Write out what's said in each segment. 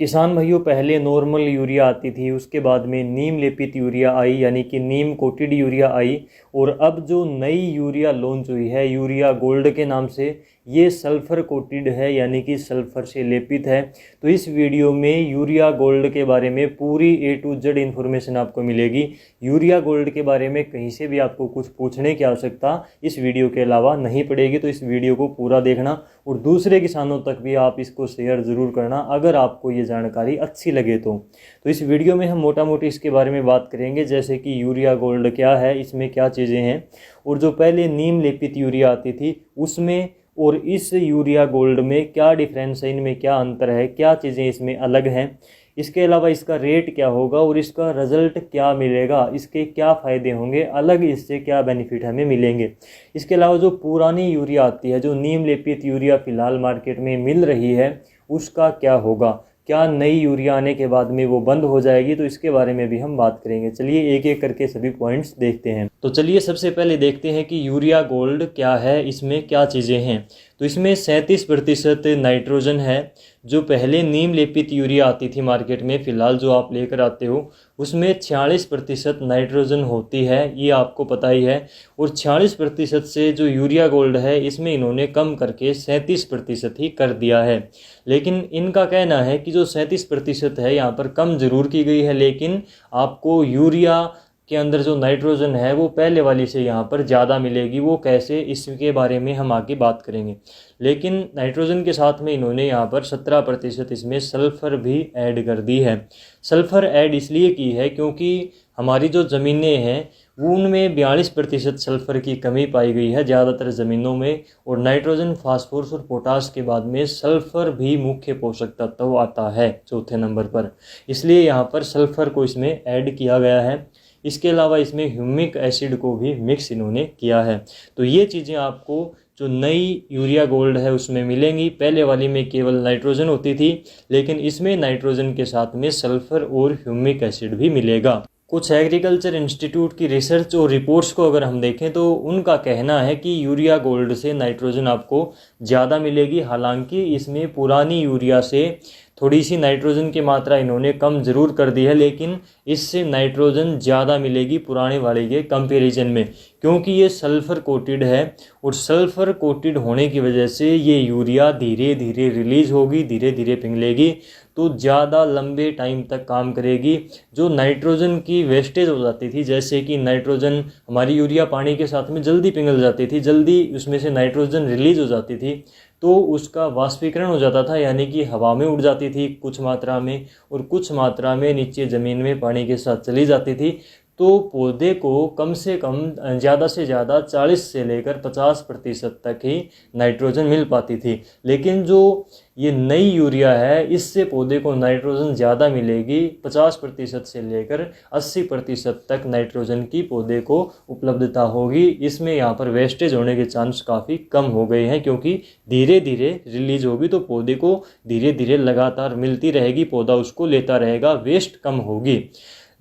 किसान भाइयों, पहले नॉर्मल यूरिया आती थी, उसके बाद में नीम लेपित यूरिया आई यानी कि नीम कोटेड यूरिया आई। और अब जो नई यूरिया लॉन्च हुई है यूरिया गोल्ड के नाम से, ये सल्फ़र कोटेड है यानी कि सल्फ़र से लेपित है। तो इस वीडियो में यूरिया गोल्ड के बारे में पूरी A to Z इन्फॉर्मेशन आपको मिलेगी। यूरिया गोल्ड के बारे में कहीं से भी आपको कुछ पूछने की आवश्यकता इस वीडियो के अलावा नहीं पड़ेगी। तो इस वीडियो को पूरा देखना और दूसरे किसानों तक भी आप इसको शेयर ज़रूर करना अगर आपको ये जानकारी अच्छी लगे तो इस वीडियो में हम मोटा मोटी इसके बारे में बात करेंगे, जैसे कि यूरिया गोल्ड क्या है, इसमें क्या चीज़ें हैं, और जो पहले नीम लेपित यूरिया आती थी उसमें और इस यूरिया गोल्ड में क्या डिफरेंस है, इनमें क्या अंतर है, क्या चीज़ें इसमें अलग हैं। इसके अलावा इसका रेट क्या होगा और इसका रिजल्ट क्या मिलेगा, इसके क्या फ़ायदे होंगे, अलग इससे क्या बेनिफिट हमें मिलेंगे। इसके अलावा जो पुरानी यूरिया आती है, जो नीम लेपित यूरिया फ़िलहाल मार्केट में मिल रही है, उसका क्या होगा, क्या नई यूरिया आने के बाद में वो बंद हो जाएगी, तो इसके बारे में भी हम बात करेंगे। चलिए एक एक करके सभी पॉइंट्स देखते हैं। तो चलिए सबसे पहले देखते हैं कि यूरिया गोल्ड क्या है, इसमें क्या चीज़ें हैं। तो इसमें 37% नाइट्रोजन है। जो पहले नीम लेपित यूरिया आती थी मार्केट में, फ़िलहाल जो आप लेकर आते हो, उसमें 46% नाइट्रोजन होती है, ये आपको पता ही है। और 46% से जो यूरिया गोल्ड है इसमें इन्होंने कम करके 37% ही कर दिया है। लेकिन इनका कहना है कि जो 37% है यहाँ पर कम ज़रूर की गई है, लेकिन आपको यूरिया के अंदर जो नाइट्रोजन है वो पहले वाली से यहाँ पर ज़्यादा मिलेगी। वो कैसे, इसके बारे में हम आगे बात करेंगे। लेकिन नाइट्रोजन के साथ में इन्होंने यहाँ पर 17% इसमें सल्फ़र भी ऐड कर दी है। सल्फ़र ऐड इसलिए की है क्योंकि हमारी जो ज़मीनें हैं उनमें 42% सल्फ़र की कमी पाई गई है ज़्यादातर ज़मीनों में। और नाइट्रोजन, फास्फोरस और पोटास के बाद में सल्फ़र भी मुख्य पोषक तत्व आता है चौथे नंबर पर, इसलिए यहाँ पर सल्फ़र को इसमें ऐड किया गया है। इसके अलावा इसमें ह्यूमिक एसिड को भी मिक्स इन्होंने किया है। तो ये चीज़ें आपको जो नई यूरिया गोल्ड है उसमें मिलेंगी। पहले वाली में केवल नाइट्रोजन होती थी, लेकिन इसमें नाइट्रोजन के साथ में सल्फ़र और ह्यूमिक एसिड भी मिलेगा। कुछ एग्रीकल्चर इंस्टीट्यूट की रिसर्च और रिपोर्ट्स को अगर हम देखें तो उनका कहना है कि यूरिया गोल्ड से नाइट्रोजन आपको ज़्यादा मिलेगी। हालांकि इसमें पुरानी यूरिया से थोड़ी सी नाइट्रोजन की मात्रा इन्होंने कम ज़रूर कर दी है, लेकिन इससे नाइट्रोजन ज़्यादा मिलेगी पुराने वाले के कंपैरिजन में, क्योंकि ये सल्फ़र कोटेड है। और सल्फ़र कोटेड होने की वजह से ये यूरिया धीरे धीरे रिलीज़ होगी, धीरे धीरे पिघलेगी, तो ज़्यादा लंबे टाइम तक काम करेगी। जो नाइट्रोजन की वेस्टेज हो जाती थी, जैसे कि नाइट्रोजन, हमारी यूरिया पानी के साथ में जल्दी पिघल जाती थी, जल्दी उसमें से नाइट्रोजन रिलीज़ हो जाती थी, तो उसका वाष्पीकरण हो जाता था, यानी कि हवा में उड़ जाती थी कुछ मात्रा में, और कुछ मात्रा में नीचे ज़मीन में पानी के साथ चली जाती थी। तो पौधे को कम से कम, ज़्यादा से ज़्यादा 40 से लेकर 50% तक ही नाइट्रोजन मिल पाती थी। लेकिन जो ये नई यूरिया है इससे पौधे को नाइट्रोजन ज़्यादा मिलेगी, 50% से लेकर 80% तक नाइट्रोजन की पौधे को उपलब्धता होगी। इसमें यहाँ पर वेस्टेज होने के चांस काफ़ी कम हो गए हैं, क्योंकि धीरे धीरे रिलीज होगी तो पौधे को धीरे धीरे लगातार मिलती रहेगी, पौधा उसको लेता रहेगा, वेस्ट कम होगी।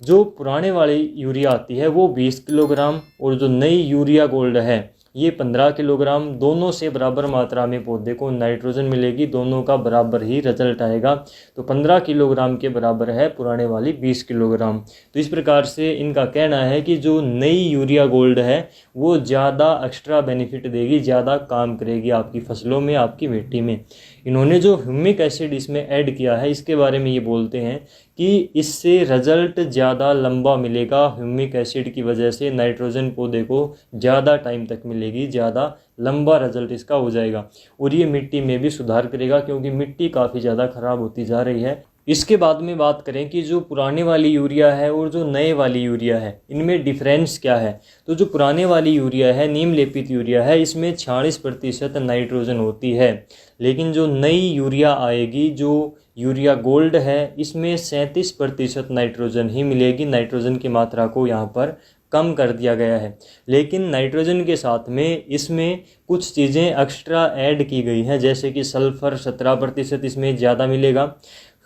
जो पुराने वाली यूरिया आती है वो 20 किलोग्राम और जो नई यूरिया गोल्ड है ये 15 किलोग्राम, दोनों से बराबर मात्रा में पौधे को नाइट्रोजन मिलेगी, दोनों का बराबर ही रिजल्ट आएगा। तो 15 किलोग्राम के बराबर है पुराने वाली 20 किलोग्राम। तो इस प्रकार से इनका कहना है कि जो नई यूरिया गोल्ड है वो ज़्यादा एक्स्ट्रा बेनिफिट देगी, ज़्यादा काम करेगी आपकी फसलों में, आपकी मिट्टी में। इन्होंने जो ह्यूमिक एसिड इसमें ऐड किया है इसके बारे में ये बोलते हैं कि इससे रिजल्ट ज़्यादा लंबा मिलेगा। ह्यूमिक एसिड की वजह से नाइट्रोजन पौधे को ज़्यादा टाइम तक मिलेगी, ज़्यादा लंबा रिजल्ट इसका हो जाएगा। और ये मिट्टी में भी सुधार करेगा, क्योंकि मिट्टी काफ़ी ज़्यादा ख़राब होती जा रही है। इसके बाद में बात करें कि जो पुराने वाली यूरिया है और जो नए वाली यूरिया है इनमें डिफरेंस क्या है। तो जो पुराने वाली यूरिया है, नीम लेपित यूरिया है, इसमें 46% नाइट्रोजन होती है। लेकिन जो नई यूरिया आएगी, जो यूरिया गोल्ड है, इसमें 37% नाइट्रोजन ही मिलेगी। नाइट्रोजन की मात्रा को यहाँ पर कम कर दिया गया है, लेकिन नाइट्रोजन के साथ में इसमें कुछ चीज़ें एक्स्ट्रा ऐड की गई हैं, जैसे कि सल्फ़र 17% इसमें ज़्यादा मिलेगा,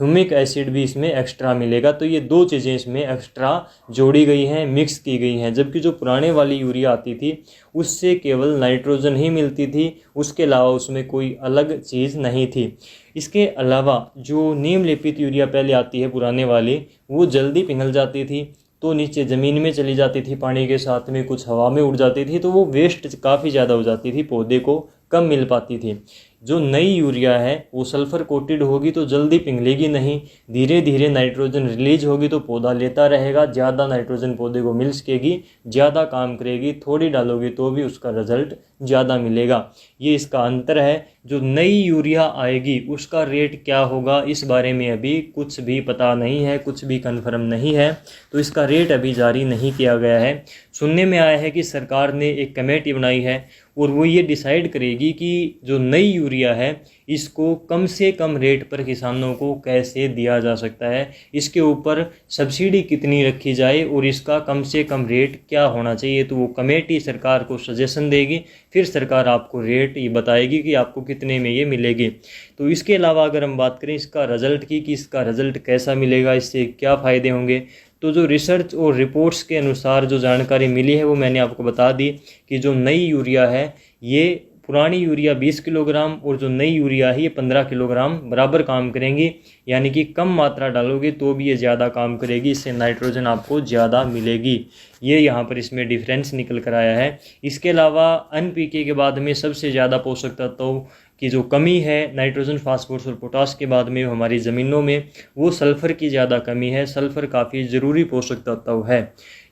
ह्यूमिक एसिड भी इसमें एक्स्ट्रा मिलेगा। तो ये दो चीज़ें इसमें एक्स्ट्रा जोड़ी गई हैं, मिक्स की गई हैं। जबकि जो पुराने वाली यूरिया आती थी उससे केवल नाइट्रोजन ही मिलती थी, उसके अलावा उसमें कोई अलग चीज़ नहीं थी। इसके अलावा जो नीम लेपित यूरिया पहले आती है पुराने वाली, वो जल्दी पिघल जाती थी, तो नीचे ज़मीन में चली जाती थी पानी के साथ में, कुछ हवा में उड़ जाती थी, तो वो वेस्ट काफ़ी ज़्यादा हो जाती थी, पौधे को कम मिल पाती थी। जो नई यूरिया है वो सल्फ़र कोटेड होगी तो जल्दी पिघलेगी नहीं, धीरे धीरे नाइट्रोजन रिलीज होगी तो पौधा लेता रहेगा, ज़्यादा नाइट्रोजन पौधे को मिल सकेगी, ज़्यादा काम करेगी, थोड़ी डालोगी तो भी उसका रिजल्ट ज़्यादा मिलेगा। ये इसका अंतर है। जो नई यूरिया आएगी उसका रेट क्या होगा इस बारे में अभी कुछ भी पता नहीं है, कुछ भी कन्फर्म नहीं है, तो इसका रेट अभी जारी नहीं किया गया है। सुनने में आया है कि सरकार ने एक कमेटी बनाई है और वो ये डिसाइड करेगी कि जो नई यूरिया है इसको कम से कम रेट पर किसानों को कैसे दिया जा सकता है, इसके ऊपर सब्सिडी कितनी रखी जाए और इसका कम से कम रेट क्या होना चाहिए। तो वो कमेटी सरकार को सजेशन देगी, फिर सरकार आपको रेट ये बताएगी कि आपको कितने में ये मिलेगी। तो इसके अलावा अगर हम बात करें इसका रिज़ल्ट की कि इसका रिज़ल्ट कैसा मिलेगा, इससे क्या फ़ायदे होंगे, तो जो रिसर्च और रिपोर्ट्स के अनुसार जो जानकारी मिली है वो मैंने आपको बता दी कि जो नई यूरिया है ये पुरानी यूरिया 20 किलोग्राम और जो नई यूरिया है ये 15 किलोग्राम बराबर काम करेंगी, यानी कि कम मात्रा डालोगे तो भी ये ज़्यादा काम करेगी, इससे नाइट्रोजन आपको ज़्यादा मिलेगी। ये यहाँ पर इसमें डिफरेंस निकल कर आया है। इसके अलावा NPK के बाद में सबसे ज़्यादा पोषक तत्वों की जो कमी है नाइट्रोजन, फास्फोरस और पोटास के बाद में हमारी ज़मीनों में, वो सल्फ़र की ज़्यादा कमी है। सल्फ़र काफ़ी ज़रूरी पोषक तत्व है।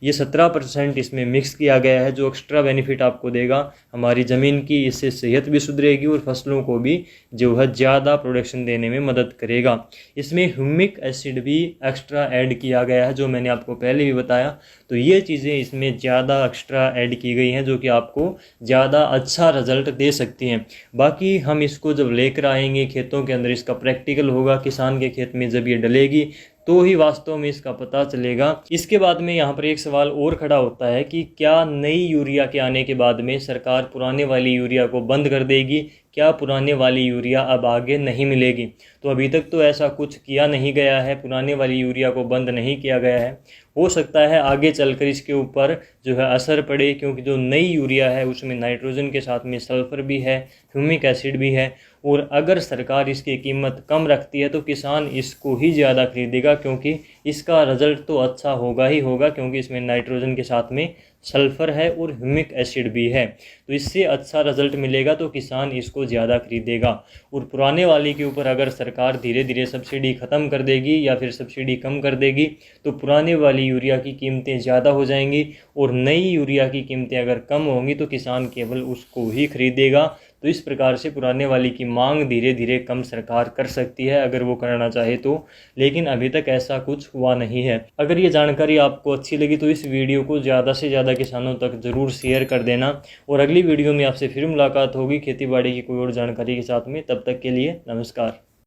ये 17% इसमें मिक्स किया गया है, जो एक्स्ट्रा बेनिफिट आपको देगा हमारी ज़मीन की, इससे सेहत भी सुधरेगी और फसलों को भी जो है ज़्यादा प्रोडक्शन देने में मदद करेगा। इसमें ह्यूमिक एसिड भी एक्स्ट्रा ऐड किया गया है, जो मैंने आपको पहले भी बताया। तो ये चीज़ें इसमें ज़्यादा एक्स्ट्रा ऐड की गई हैं जो कि आपको ज़्यादा अच्छा रिजल्ट दे सकती हैं। बाकी हम इसको जब लेकर आएंगे खेतों के अंदर, इसका प्रैक्टिकल होगा किसान के खेत में, जब ये डलेगी तो ही वास्तव में इसका पता चलेगा। इसके बाद में यहाँ पर एक सवाल और खड़ा होता है कि क्या नई यूरिया के आने के बाद में सरकार पुराने वाली यूरिया को बंद कर देगी, क्या पुराने वाली यूरिया अब आगे नहीं मिलेगी। तो अभी तक तो ऐसा कुछ किया नहीं गया है, पुराने वाली यूरिया को बंद नहीं किया गया है। हो सकता है आगे चलकर इसके ऊपर जो है असर पड़े, क्योंकि जो नई यूरिया है उसमें नाइट्रोजन के साथ में सल्फ़र भी है, ह्यूमिक एसिड भी है, और अगर सरकार इसकी कीमत कम रखती है तो किसान इसको ही ज़्यादा खरीदेगा, क्योंकि इसका रिज़ल्ट तो अच्छा होगा ही होगा, क्योंकि इसमें नाइट्रोजन के साथ में सल्फ़र है और ह्यूमिक एसिड भी है। तो इससे अच्छा रिज़ल्ट मिलेगा तो किसान इसको ज़्यादा खरीदेगा। और पुराने वाली के ऊपर अगर सरकार धीरे धीरे सब्सिडी ख़त्म कर देगी या फिर सब्सिडी कम कर देगी तो पुराने वाली यूरिया की कीमतें ज़्यादा हो जाएंगी, और नई यूरिया की कीमतें अगर कम होंगी तो किसान केवल उसको ही खरीदेगा। तो इस प्रकार से पुराने वाली की मांग धीरे धीरे कम सरकार कर सकती है अगर वो करना चाहे तो, लेकिन अभी तक ऐसा कुछ हुआ नहीं है। अगर ये जानकारी आपको अच्छी लगी तो इस वीडियो को ज़्यादा से ज़्यादा किसानों तक ज़रूर शेयर कर देना, और अगली वीडियो में आपसे फिर मुलाकात होगी खेती बाड़ी की कोई और जानकारी के साथ में। तब तक के लिए नमस्कार।